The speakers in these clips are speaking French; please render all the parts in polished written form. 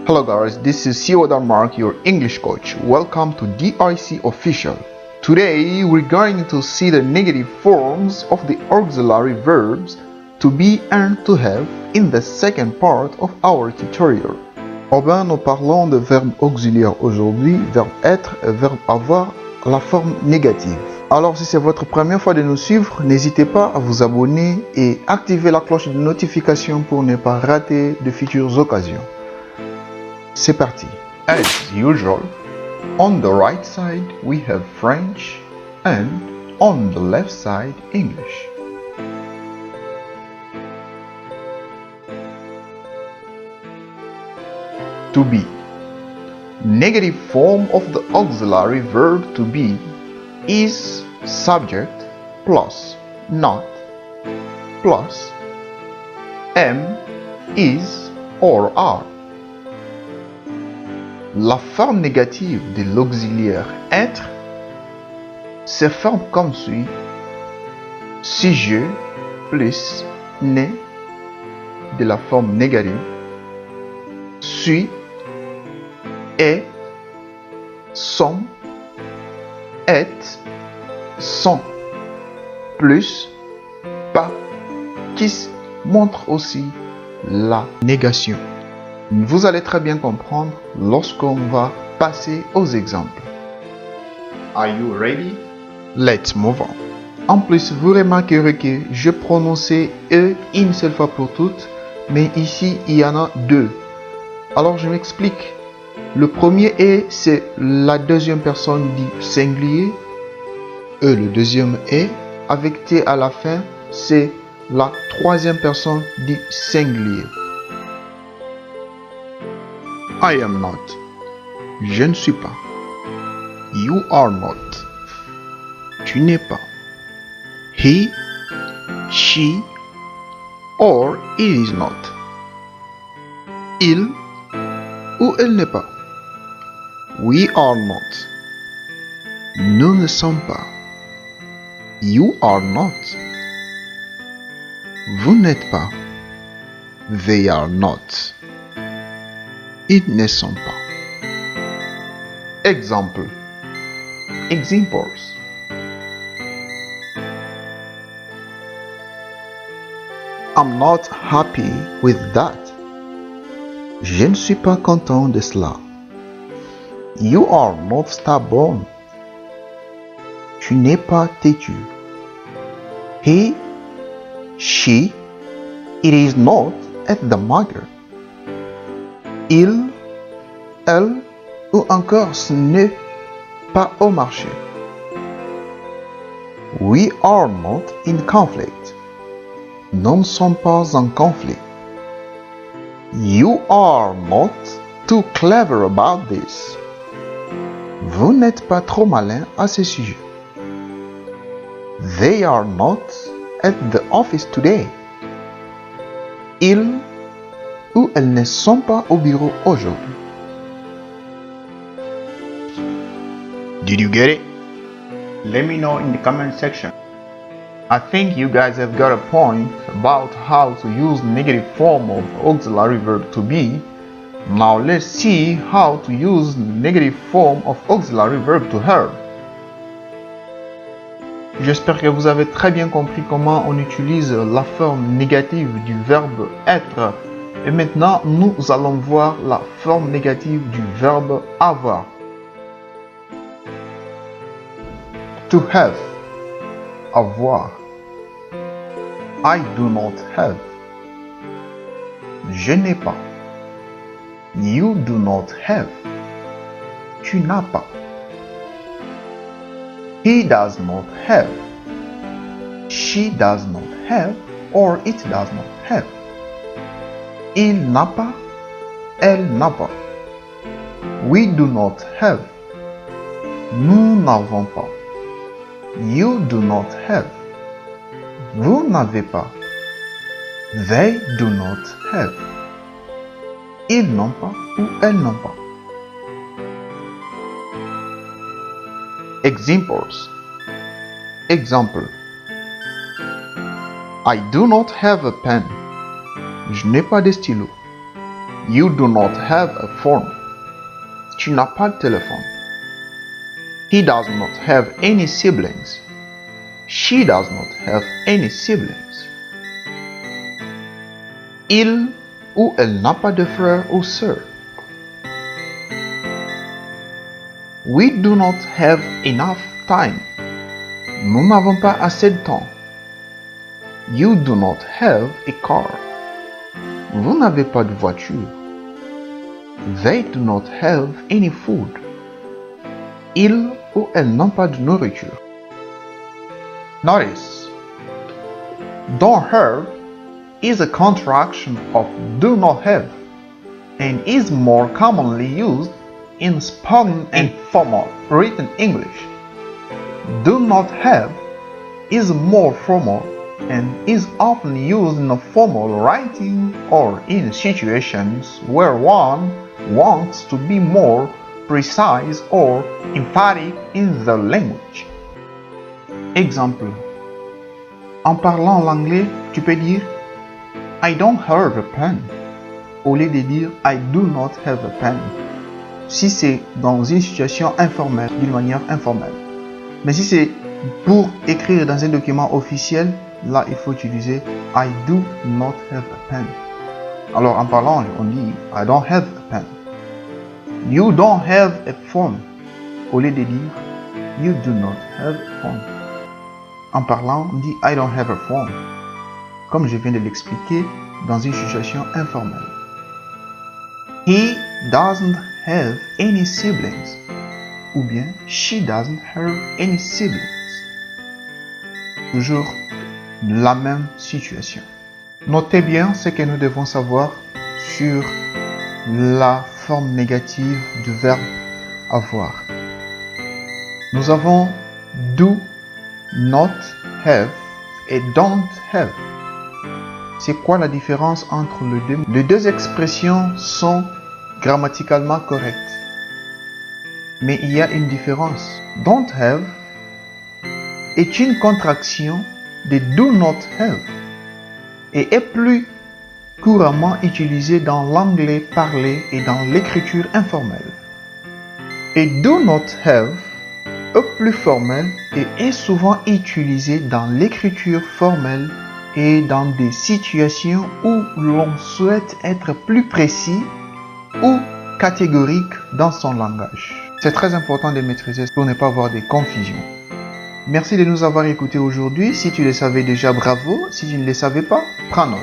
Hello guys, this is CEO Denmark, your English coach. Welcome to DIC Official. Today we're going to see the negative forms of the auxiliary verbs to be and to have in the second part of our tutorial. Nous parlons de verbes auxiliaires aujourd'hui, verbe être et verbe avoir à la forme négative. Alors si c'est votre première fois de nous suivre, n'hésitez pas à vous abonner et activer la cloche de notification pour ne pas rater de futures occasions. C'est parti. As usual, on the right side we have French and on the left side English. To be. Negative form of the auxiliary verb to be is subject plus not plus am, is or are. La forme négative de l'auxiliaire être se forme comme suit: sujet plus né de la forme négative, suis, est, sont, est, sont, plus, pas, qui montre aussi la négation. Vous allez très bien comprendre lorsqu'on va passer aux exemples. Are you ready? Let's move on. En plus, vous remarquerez que je prononçais E une seule fois pour toutes, mais ici il y en a deux. Alors je m'explique. Le premier E, c'est la deuxième personne du singulier. E, le deuxième E, avec T à la fin, c'est la troisième personne du singulier. I am not. Je ne suis pas. You are not. Tu n'es pas. He, she, or it is not. Il ou elle n'est pas. We are not. Nous ne sommes pas. You are not. Vous n'êtes pas. They are not. Ils ne sont pas. Exemple. Examples. I'm not happy with that. Je ne suis pas content de cela. You are not stubborn. Tu n'es pas têtu. He, she, it is not at the market. Il, elle ou encore ce n'est pas au marché. We are not in conflict. Nous ne sommes pas en conflit. You are not too clever about this. Vous n'êtes pas trop malin à ce sujet. They are not at the office today. Ils ou elles ne sont pas au bureau aujourd'hui. Did you get it? Let me know in the comment section. I think you guys have got a point about how to use negative form of auxiliary verb to be. Now let's see how to use negative form of auxiliary verb to have. J'espère que vous avez très bien compris comment on utilise la forme négative du verbe être. Et maintenant, nous allons voir la forme négative du verbe avoir. To have. Avoir. I do not have. Je n'ai pas. You do not have. Tu n'as pas. He does not have. She does not have, or it does not have. Il n'a pas. Elle n'a pas. We do not have. Nous n'avons pas. You do not have. Vous n'avez pas. They do not have. Ils n'ont pas ou elles n'ont pas. Examples. Exemple. I do not have a pen. Je n'ai pas de stylo. You do not have a phone. Tu n'as pas de téléphone. He does not have any siblings. She does not have any siblings. Il ou elle n'a pas de frère ou sœur. We do not have enough time. Nous n'avons pas assez de temps. You do not have a car. Vous n'avez pas de voiture. They do not have any food. Ils ou elles n'ont pas de nourriture. Notice, don't have is a contraction of do not have and is more commonly used in spoken and formal written English. Do not have is more formal and is often used in a formal writing or in situations where one wants to be more precise or emphatic in the language. Exemple. En parlant l'anglais, tu peux dire I don't have a pen au lieu de dire I do not have a pen. Si c'est dans une situation informelle, d'une manière informelle. Mais si c'est pour écrire dans un document officiel, là il faut utiliser I do not have a pen. Alors en parlant, on dit I don't have a pen. You don't have a phone au lieu de dire you do not have a phone. En parlant, on dit I don't have a phone. Comme je viens de l'expliquer dans une situation informelle. He doesn't have any siblings. Ou bien she doesn't have any siblings. Toujours la même situation. Notez bien ce que nous devons savoir sur la forme négative du verbe avoir. Nous avons do not have et don't have. C'est quoi la différence entre les deux? Les deux expressions sont grammaticalement correctes. Mais il y a une différence. Don't have est une contraction de do not have et est plus couramment utilisé dans l'anglais parlé et dans l'écriture informelle. Et do not have est plus formel et est souvent utilisé dans l'écriture formelle et dans des situations où l'on souhaite être plus précis ou catégorique dans son langage. C'est très important de maîtriser pour ne pas avoir de confusion. Merci de nous avoir écoutés aujourd'hui. Si tu le savais déjà, bravo. Si tu ne le savais pas, prends note.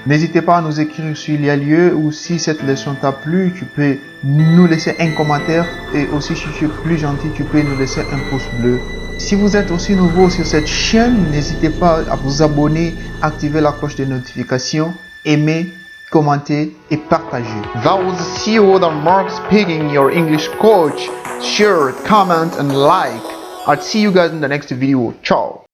N'hésitez pas à nous écrire sur lieu ou si cette leçon t'a plu, tu peux nous laisser un commentaire et aussi si tu es plus gentil, tu peux nous laisser un pouce bleu. Si vous êtes aussi nouveau sur cette chaîne, n'hésitez pas à vous abonner, activer la cloche de notification, aimer, commenter et partager. That was CEO Mark speaking, your English coach. Share, comment and like. I'll see you guys in the next video. Ciao.